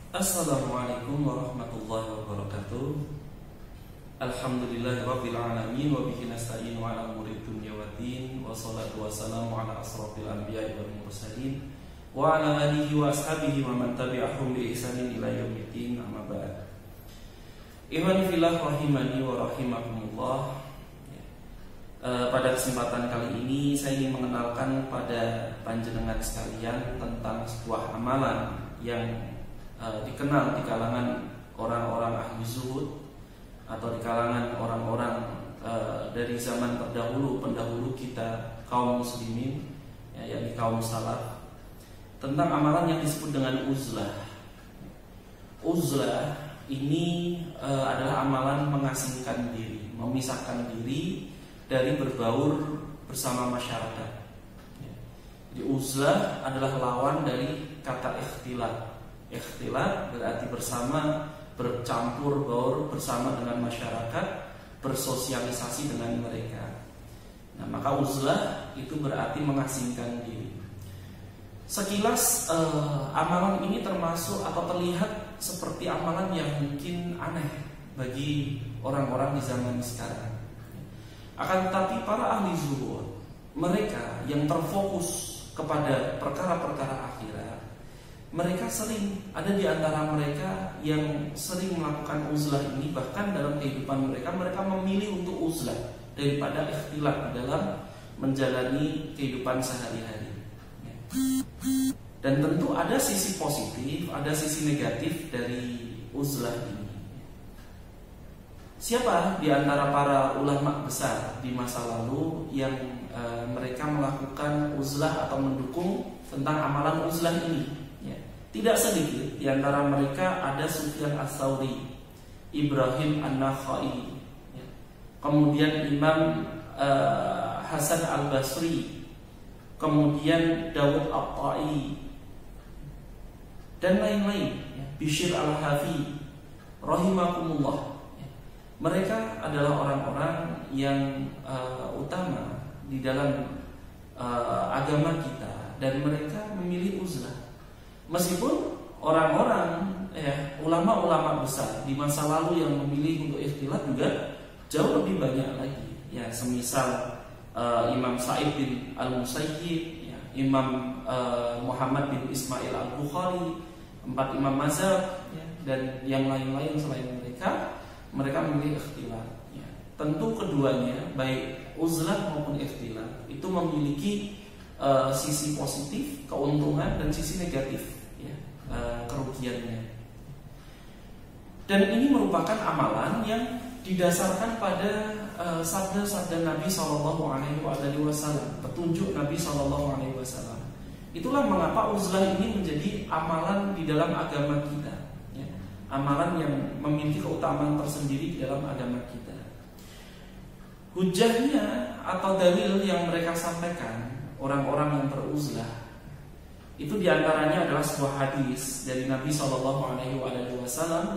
Assalamualaikum warahmatullahi wabarakatuh. Alhamdulillahirabbil alamin wa bihi nasta'inu ala umuri dunya waddin wassalatu wassalamu ala asrofil anbiya'i wal mursalin wa ala alihi wa ashabihi wa man tabi'ahum bi ihsanin ila yaumiddin, amma ba'd. Ikhwani fillah rahimani wa rahimakumullah. Pada kesempatan kali ini saya ingin mengenalkan pada panjenengan sekalian tentang sebuah amalan yang dikenal di kalangan orang-orang ahli zuhud atau di kalangan orang-orang dari zaman pendahulu kita kaum muslimin, yakni kaum salaf, tentang amalan yang disebut dengan uzlah. Uzlah ini adalah amalan mengasingkan diri, memisahkan diri dari berbaur bersama masyarakat. Jadi uzlah adalah lawan dari kata ikhtilat. Ikhtilat berarti bersama, bercampur baur bersama dengan masyarakat, bersosialisasi dengan mereka. Nah, maka uzlah itu berarti mengasingkan diri. Sekilas amalan ini termasuk atau terlihat seperti amalan yang mungkin aneh bagi orang-orang di zaman sekarang. Akan tetapi para ahli zuhud, mereka yang terfokus kepada perkara-perkara akhirat, mereka sering, ada di antara mereka yang sering melakukan uzlah ini. Bahkan dalam kehidupan mereka memilih untuk uzlah daripada ikhtilat dalam menjalani kehidupan sehari-hari. Dan tentu ada sisi positif, ada sisi negatif dari uzlah ini. Siapa di antara para ulama besar di masa lalu yang mereka melakukan uzlah atau mendukung tentang amalan uzlah ini? Tidak sedikit di antara mereka ada Sufyan Ats-Tsauri, Ibrahim An-Nakhai, kemudian Imam Hasan Al-Basri, kemudian Dawud At-Tai, dan lain-lain, Bishr Al-Hafi, rahimakumullah. Mereka adalah orang-orang yang utama di dalam agama kita, dan mereka memilih uzlah. Meskipun orang-orang ulama-ulama besar di masa lalu yang memilih untuk ikhtilat juga jauh lebih banyak lagi. Ya, semisal Imam Sa'id bin Al-Musayyib, Imam Muhammad bin Ismail Al-Bukhari, 4 imam mazhab, dan yang lain-lain selain mereka memilih ikhtilat. Tentu keduanya, baik uzlah maupun ikhtilat, itu memiliki sisi positif, keuntungan, dan sisi negatif, kerugiannya. Dan ini merupakan amalan yang didasarkan pada sabda-sabda Nabi SAW, petunjuk Nabi SAW. Itulah mengapa uzlah ini menjadi amalan di dalam agama kita, amalan yang memiliki keutamaan tersendiri di dalam agama kita. Hujahnya atau dalil yang mereka sampaikan orang-orang yang beruzlah itu diantaranya adalah sebuah hadis dari Nabi SAW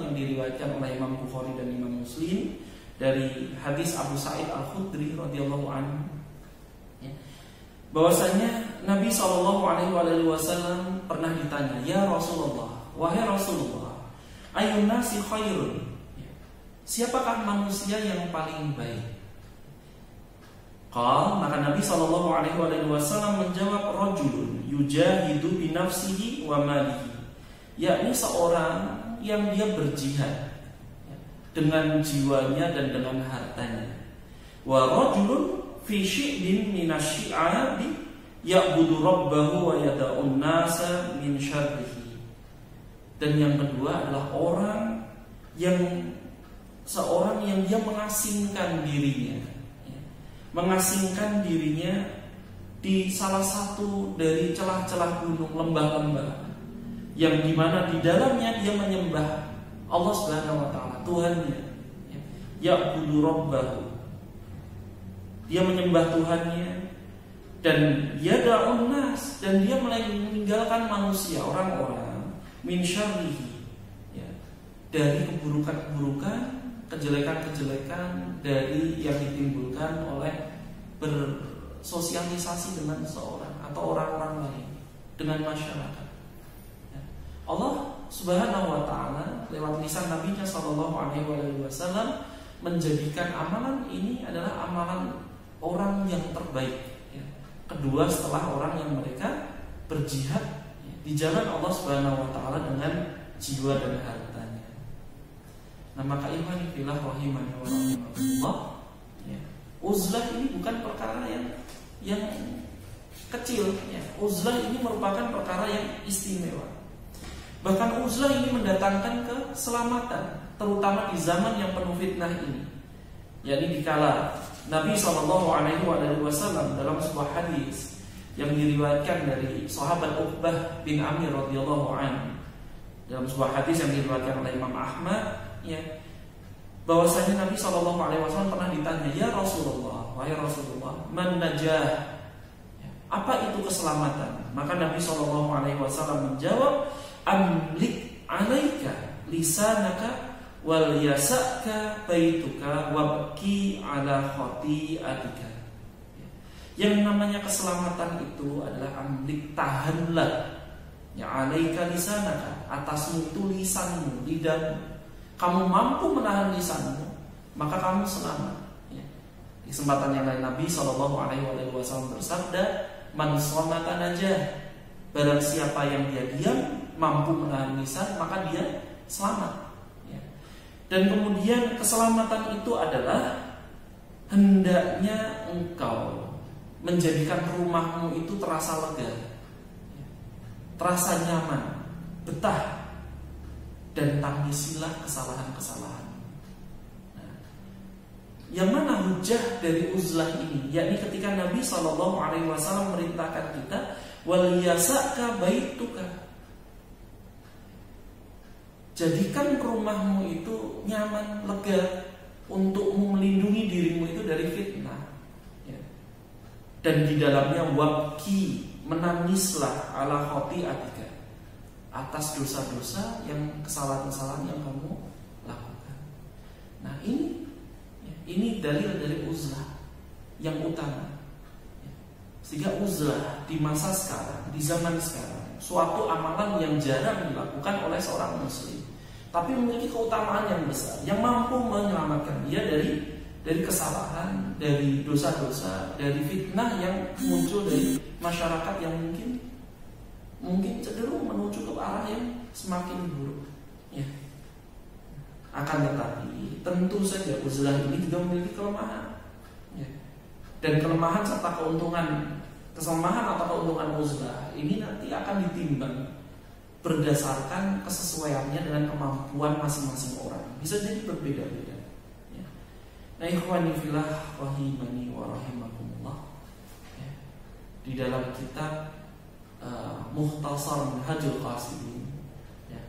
yang diriwayatkan oleh Imam Bukhari dan Imam Muslim, dari hadis Abu Sa'id Al-Khudri radhiyallahu anhu, bahwasanya Nabi SAW pernah ditanya, "Ya Rasulullah, wahai Rasulullah, ayyun nasi khairun?" Siapakah manusia yang paling baik? Maka Nabi SAW menjawab, rajulun yujahidu binafsihi wa malihi, yakni seorang yang dia berjihad dengan jiwanya dan dengan hartanya. Wa rajulun fi syi'bin minasyi'abi ya'budu rabbahu wa yada'un nasa min syarrihi. Dan yang kedua adalah seorang yang dia mengasingkan dirinya di salah satu dari celah-celah gunung, lembah-lembah, yang dimana di dalamnya dia menyembah Allah Subhanahu wa Ta'ala, Tuhannya. Ya'budu rabbahu, dia menyembah Tuhannya, dan yada'un nas, dan dia meninggalkan manusia, orang-orang, min syarrihi, dari keburukan-keburukan, kejelekan-kejelekan dari yang ditimbulkan oleh bersosialisasi dengan seorang atau orang-orang lain, dengan masyarakat. Allah Subhanahu wa taala lewat lisan Nabi-Nya sallallahu alaihi wasallam menjadikan amalan ini adalah amalan orang yang terbaik, ya. Kedua setelah orang yang mereka berjihad, ya, di jalan Allah Subhanahu wa taala dengan jiwa dan hartanya. Nah, maka ikhwan fillah rahimani wa rahimakumullah, ya. Uzlah ini bukan perkara yang kecil, ya. Uzlah ini merupakan perkara yang istimewa. Bahkan uzlah ini mendatangkan keselamatan, terutama di zaman yang penuh fitnah ini. Yakni dikala Nabi SAW dalam sebuah hadis yang diriwayatkan dari sahabat Uqbah bin Amir radhiyallahu anhu, dalam sebuah hadis yang diriwayatkan oleh Imam Ahmad, ya, bahwasanya Nabi SAW pernah ditanya, ya Rasulullah, wahai Rasulullah, man najah, apa itu keselamatan? Maka Nabi SAW menjawab, amlik alaika lisanaka wal yasaka baituka wabki ala khati'atika. Yang namanya keselamatan itu adalah amlik, tahanlah, ya, alaika lisanaka, atasmu itu lisanmu, lidahmu. Kamu mampu menahan lisanmu, maka kamu selamat, ya. Di kesempatan yang lain Nabi SAW bersabda, man somata najah, barang siapa yang dia diam mampu menahan lisan, maka dia selamat, ya. Dan kemudian keselamatan itu adalah hendaknya engkau menjadikan rumahmu itu terasa lega, ya, terasa nyaman, betah, dan tangisilah kesalahan-kesalahan. Nah, yang mana hujah dari uzlah ini? Yakni ketika Nabi SAW merintahkan kita, wal yasaka baituka, jadikan rumahmu itu nyaman, lega, untuk melindungi dirimu itu dari fitnah, ya. Dan di dalamnya wabki, menangislah ala khati'atika, atas dosa-dosa yang kesalahan-kesalahan yang kamu lakukan. Nah, ini dalil dari uzlah yang utama, ya. Sehingga uzlah di masa sekarang, di zaman sekarang, suatu amalan yang jarang dilakukan oleh seorang muslim, tapi memiliki keutamaan yang besar, yang mampu menyelamatkan dia dari kesalahan, dari dosa-dosa, dari fitnah yang muncul dari masyarakat yang mungkin cenderung menuju ke arah yang semakin buruk, ya. Akan tetapi tentu saja uzlah ini juga memiliki kelemahan, ya. Dan kelemahan serta kesemahan atau keuntungan uzlah ini nanti akan ditimbang berdasarkan kesesuaiannya dengan kemampuan masing-masing orang. Bisa jadi berbeda-beda, ya. Nah, ikhwani fillah rahimani wa rahimakumullah, ya. Di dalam kitab Mukhtasar Minhajul Qasidin, ya,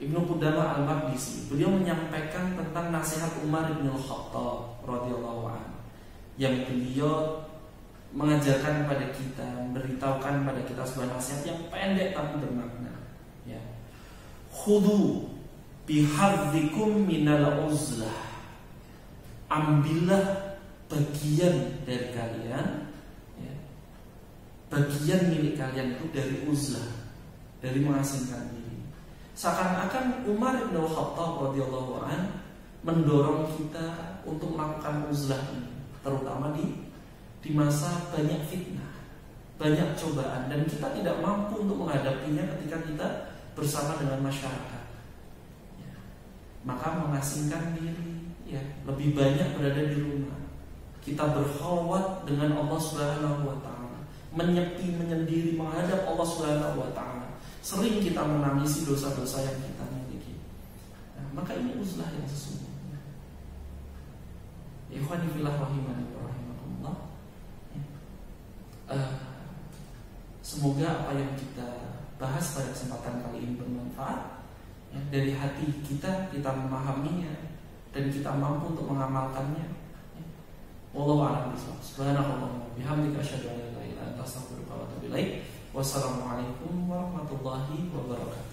Ibnu Qudamah Al-Maqdisi, beliau menyampaikan tentang nasihat Umar bin Khattab radhiyallahu anhu, yang beliau mengajarkan kepada kita, memberitahukan kepada kita sebuah nasihat yang pendek tapi bermakna, ya. Khudu bihadzikum minal uzlah, ambillah bagian dari kalian, ya, bagian milik kalian itu dari uzlah, dari mengasingkan diri. Seakan-akan Umar bin Khattab radhiyallahu anhu mendorong kita untuk melakukan uzlah ini, terutama di masa banyak fitnah, banyak cobaan, dan kita tidak mampu untuk menghadapinya ketika kita bersama dengan masyarakat, ya. Maka mengasingkan diri, ya, lebih banyak berada di rumah. Kita berkhawat dengan Allah Subhanahu wa taala, menyepi, menyendiri, menghadap Allah Subhanahu wa taala. Sering kita menangisi dosa-dosa yang kita miliki. Nah, maka ini uzlah yang sesungguhnya. Ikhwani fillah rahimani wa rahimakumullah. Semoga apa yang kita bahas pada kesempatan kali ini bermanfaat, ya. Dari hati kita memahaminya dan kita mampu untuk mengamalkannya, ya. Wallahu a'lam bishawab. Subhanallah bihamdika asyhadu an la ilaha illa anta astaghfiruka wa atubu ilaik. Wassalamualaikum warahmatullahi wabarakatuh.